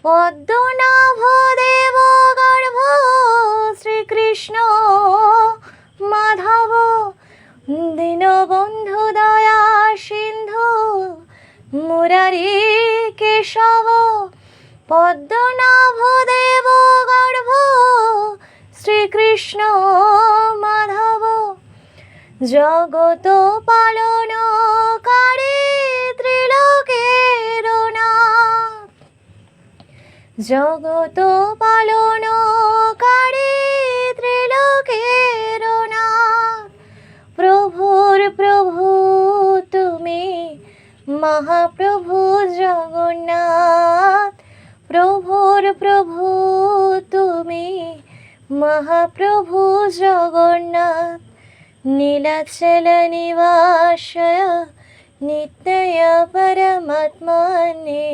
পদ্মনাভ দেব গর্ভ শ্রীকৃষ্ণ মাধব, দীনবন্ধু দয়া সিন্ধু মুরারি কেশব। পদ্মনাভ দেব গর্ভ শ্রীকৃষ্ণ মাধব, জগত পালনকারী ত্রিলোকের নাথ। জগত পালনকারী ত্রিলোকের নাথ। প্রভুর প্রভু তুমি মহাপ্রভু জগন্নাথ। প্রভুর প্রভু তুমি মহাপ্রভু জগন্নাথ। নীলাচল নিবাসায় নিত্যয় পরমাত্মনে।